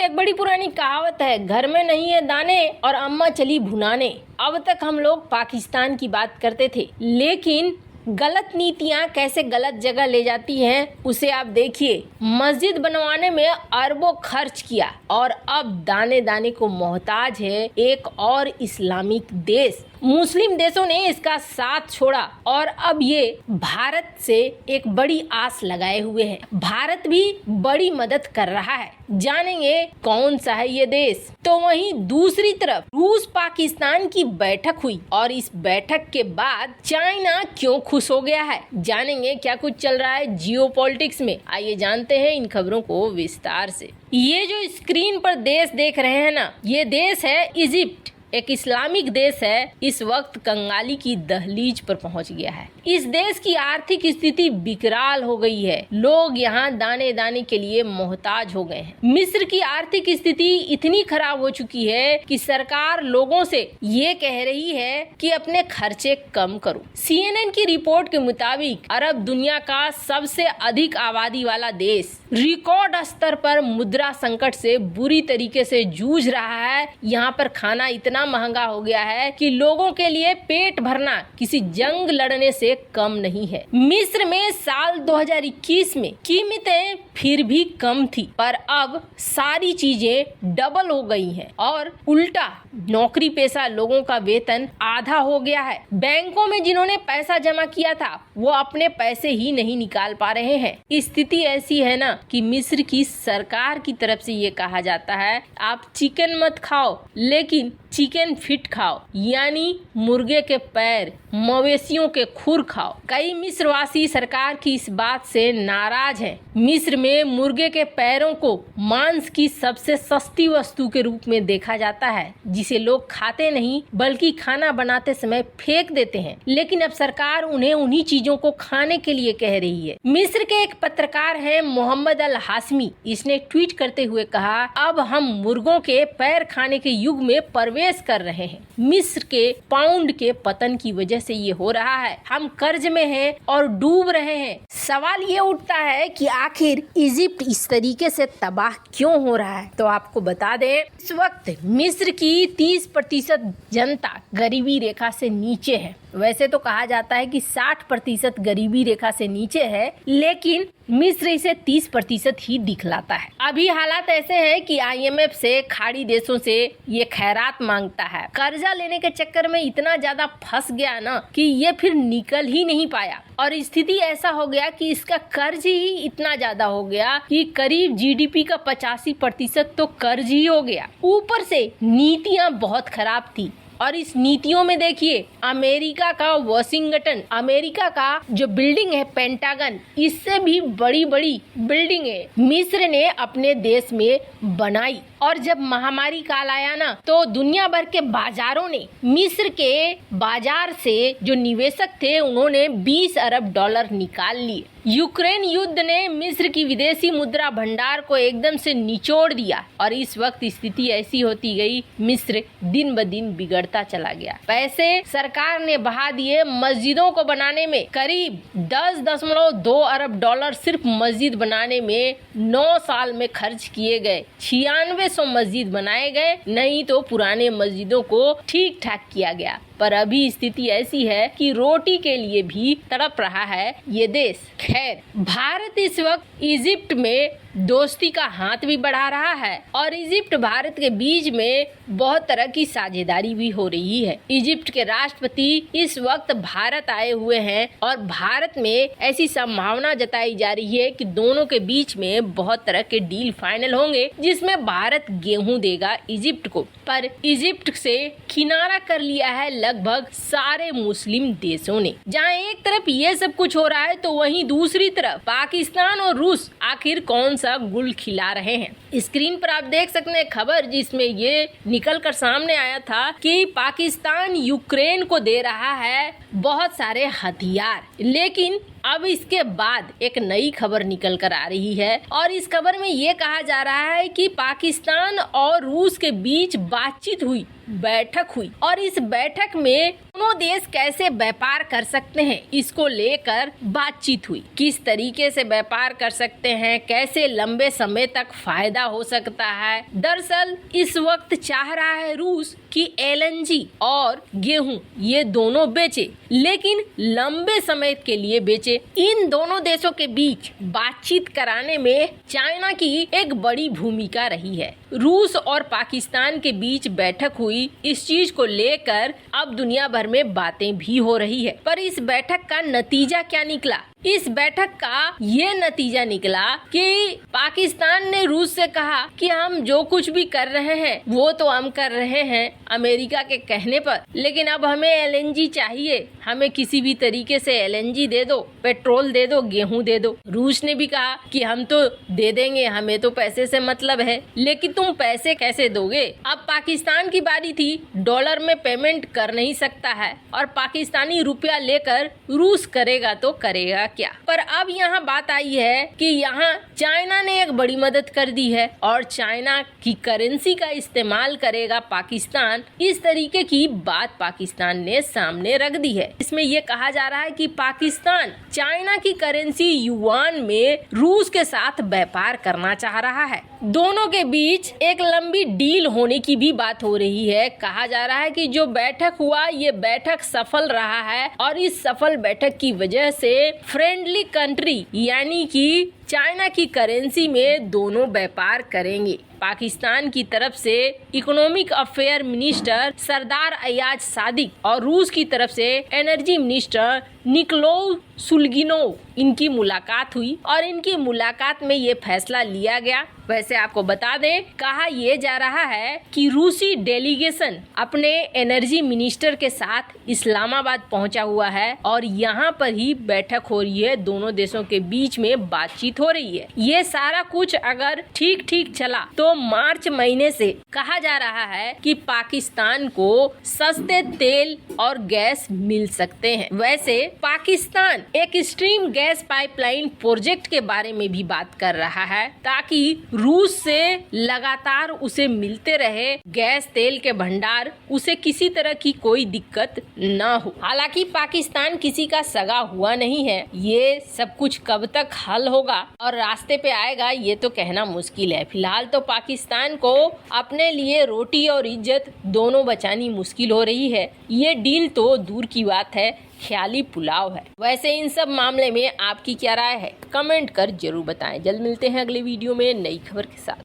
एक बड़ी पुरानी कहावत है, घर में नहीं है दाने और अम्मा चली भुनाने। अब तक हम लोग पाकिस्तान की बात करते थे, लेकिन गलत नीतियां कैसे गलत जगह ले जाती हैं उसे आप देखिए। मस्जिद बनवाने में अरबों खर्च किया और अब दाने दाने को मोहताज है एक और इस्लामिक देश। मुस्लिम देशों ने इसका साथ छोड़ा और अब ये भारत से एक बड़ी आस लगाए हुए हैं। भारत भी बड़ी मदद कर रहा है, जानेंगे कौन सा है ये देश। तो वहीं दूसरी तरफ रूस पाकिस्तान की बैठक हुई और इस बैठक के बाद चाइना क्यों खुश हो गया है, जानेंगे क्या कुछ चल रहा है जियोपॉलिटिक्स में। आइए जानते हैं इन खबरों को विस्तार से। ये जो स्क्रीन पर देश देख रहे हैं ना, ये देश है इजिप्ट, एक इस्लामिक देश है। इस वक्त कंगाली की दहलीज पर पहुंच गया है। इस देश की आर्थिक स्थिति विकराल हो गई है। लोग यहाँ दाने दाने के लिए मोहताज हो गए हैं। मिस्र की आर्थिक स्थिति इतनी खराब हो चुकी है कि सरकार लोगों से ये कह रही है कि अपने खर्चे कम करो। CNN की रिपोर्ट के मुताबिक अरब दुनिया का सबसे अधिक आबादी वाला देश रिकॉर्ड स्तर पर मुद्रा संकट से बुरी तरीके से जूझ रहा है। यहाँ पर खाना इतना महंगा हो गया है कि लोगों के लिए पेट भरना किसी जंग लड़ने से कम नहीं है। मिस्र में साल 2021 में कीमतें फिर भी कम थी, पर अब सारी चीजें डबल हो गई हैं और उल्टा नौकरी पेशा लोगों का वेतन आधा हो गया है। बैंकों में जिन्होंने पैसा जमा किया था वो अपने पैसे ही नहीं निकाल पा रहे हैं। स्थिति ऐसी है ना कि मिस्र की सरकार की तरफ से ये कहा जाता है आप चिकन मत खाओ लेकिन चिकन फिट खाओ, यानी मुर्गे के पैर, मवेशियों के खुर खाओ। कई मिस्रवासी सरकार की इस बात से नाराज हैं। मिस्र में मुर्गे के पैरों को मांस की सबसे सस्ती वस्तु के रूप में देखा जाता है, जिसे लोग खाते नहीं बल्कि खाना बनाते समय फेंक देते हैं। लेकिन अब सरकार उन्हें उन्हीं चीजों को खाने के लिए कह रही है। मिस्र के एक पत्रकार हैं मोहम्मद अल हाशमी, इसने ट्वीट करते हुए कहा अब हम मुर्गों के पैर खाने के युग में प्रवेश कर रहे हैं। मिस्र के पाउंड के पतन की वजह से ये हो रहा है। हम कर्ज में हैं और डूब रहे हैं। सवाल ये उठता है कि आखिर इजिप्ट इस तरीके से तबाह क्यों हो रहा है। तो आपको बता दें, इस वक्त मिस्र की 30% जनता गरीबी रेखा से नीचे है। वैसे तो कहा जाता है कि 60% गरीबी रेखा से नीचे है, लेकिन मिस्र इसे 30% ही दिखलाता है। अभी हालात ऐसे हैं कि IMF से, खाड़ी देशों से ये खैरात मांगता है। कर्जा लेने के चक्कर में इतना ज्यादा फंस गया ना कि ये फिर निकल ही नहीं पाया और स्थिति ऐसा हो गया कि इसका कर्ज ही इतना ज्यादा हो गया कि करीब GDP का 85% तो कर्ज ही हो गया। ऊपर से नीतियां बहुत खराब थी और इस नीतियों में देखिए अमेरिका का वाशिंगटन, अमेरिका का जो बिल्डिंग है पेंटागन, इससे भी बड़ी बड़ी बिल्डिंगें मिस्र ने अपने देश में बनाई। और जब महामारी काल आया ना तो दुनिया भर के बाजारों ने मिस्र के बाजार से जो निवेशक थे उन्होंने $20 अरब निकाल लिए। यूक्रेन युद्ध ने मिस्र की विदेशी मुद्रा भंडार को एकदम से निचोड़ दिया और इस वक्त स्थिति ऐसी होती गई, मिस्र दिन ब दिन बिगड़ता चला गया। पैसे सरकार ने बहा दिए मस्जिदों को बनाने में। करीब $10.2 अरब सिर्फ मस्जिद बनाने में 9 साल में खर्च किए गए। 9600 मस्जिद बनाए गए, नहीं तो पुराने मस्जिदों को ठीक ठाक किया गया। पर अभी स्थिति ऐसी है कि रोटी के लिए भी तड़प रहा है ये देश। खैर, भारत इस वक्त इजिप्ट में दोस्ती का हाथ भी बढ़ा रहा है और इजिप्ट भारत के बीच में बहुत तरह की साझेदारी भी हो रही है। इजिप्ट के राष्ट्रपति इस वक्त भारत आए हुए हैं और भारत में ऐसी संभावना जताई जा रही है कि दोनों के बीच में बहुत तरह के डील फाइनल होंगे, जिसमें भारत गेहूं देगा इजिप्ट को। पर इजिप्ट से किनारा कर लिया है लगभग सारे मुस्लिम देशों ने। जहां एक तरफ ये सब कुछ हो रहा है तो वहीं दूसरी तरफ पाकिस्तान और रूस आखिर कौन सा गुल खिला रहे हैं। स्क्रीन पर आप देख सकते हैं खबर, जिसमें ये निकल कर सामने आया था कि पाकिस्तान यूक्रेन को दे रहा है बहुत सारे हथियार। लेकिन अब इसके बाद एक नई खबर निकल कर आ रही है और इस खबर में ये कहा जा रहा है कि पाकिस्तान और रूस के बीच बातचीत हुई, बैठक हुई और इस बैठक में दोनों देश कैसे व्यापार कर सकते हैं, इसको लेकर बातचीत हुई। किस तरीके से व्यापार कर सकते हैं, कैसे लंबे समय तक फायदा हो सकता है। दरअसल इस वक्त चाह रहा है रूस कि एलएनजी और गेहूं ये दोनों बेचे, लेकिन लंबे समय के लिए बेचे। इन दोनों देशों के बीच बातचीत कराने में चाइना की एक बड़ी भूमिका रही है। रूस और पाकिस्तान के बीच बैठक हुई। इस चीज को लेकर अब दुनिया भर में बातें भी हो रही है। पर इस बैठक का नतीजा क्या निकला? इस बैठक का ये नतीजा निकला कि पाकिस्तान ने रूस से कहा कि हम जो कुछ भी कर रहे हैं वो तो हम कर रहे हैं अमेरिका के कहने पर, लेकिन अब हमें एलएनजी चाहिए, हमें किसी भी तरीके से एलएनजी दे दो, पेट्रोल दे दो, गेहूं दे दो। रूस ने भी कहा कि हम तो दे देंगे, हमें तो पैसे से मतलब है, लेकिन तुम पैसे कैसे दोगे? अब पाकिस्तान की बारी थी। डॉलर में पेमेंट कर नहीं सकता है और पाकिस्तानी रुपया लेकर रूस करेगा तो करेगा क्या? पर अब यहाँ बात आई है कि यहाँ चाइना ने एक बड़ी मदद कर दी है और चाइना की करेंसी का इस्तेमाल करेगा पाकिस्तान। इस तरीके की बात पाकिस्तान ने सामने रख दी है। इसमें ये कहा जा रहा है कि पाकिस्तान चाइना की करेंसी युआन में रूस के साथ व्यापार करना चाह रहा है। दोनों के बीच एक लंबी डील होने की भी बात हो रही है। कहा जा रहा है कि जो बैठक हुआ ये बैठक सफल रहा है और इस सफल बैठक की वजह से फ्रेंडली कंट्री यानी कि चाइना की करेंसी में दोनों व्यापार करेंगे। पाकिस्तान की तरफ से इकोनॉमिक अफेयर मिनिस्टर सरदार अयाज सादिक और रूस की तरफ से एनर्जी मिनिस्टर निकोलाई सुल्गिनोव इनकी मुलाकात हुई और इनकी मुलाकात में ये फैसला लिया गया। वैसे आपको बता दें, कहा यह जा रहा है कि रूसी डेलीगेशन अपने एनर्जी मिनिस्टर के साथ इस्लामाबाद पहुंचा हुआ है और यहाँ पर ही बैठक हो रही है। दोनों देशों के बीच में बातचीत हो रही है। ये सारा कुछ अगर ठीक ठीक चला तो मार्च महीने से कहा जा रहा है कि पाकिस्तान को सस्ते तेल और गैस मिल सकते हैं। वैसे पाकिस्तान एक स्ट्रीम गैस पाइपलाइन प्रोजेक्ट के बारे में भी बात कर रहा है ताकि रूस से लगातार उसे मिलते रहे गैस तेल के भंडार, उसे किसी तरह की कोई दिक्कत न हो। हालांकि पाकिस्तान किसी का सगा हुआ नहीं है। ये सब कुछ कब तक हल होगा और रास्ते पे आएगा ये तो कहना मुश्किल है। फिलहाल तो पाकिस्तान को अपने लिए रोटी और इज्जत दोनों बचानी मुश्किल हो रही है। ये डील तो दूर की बात है, ख्याली पुलाव है। वैसे इन सब मामले में आपकी क्या राय है? कमेंट कर जरूर बताएं। जल्द मिलते हैं अगले वीडियो में नई खबर के साथ।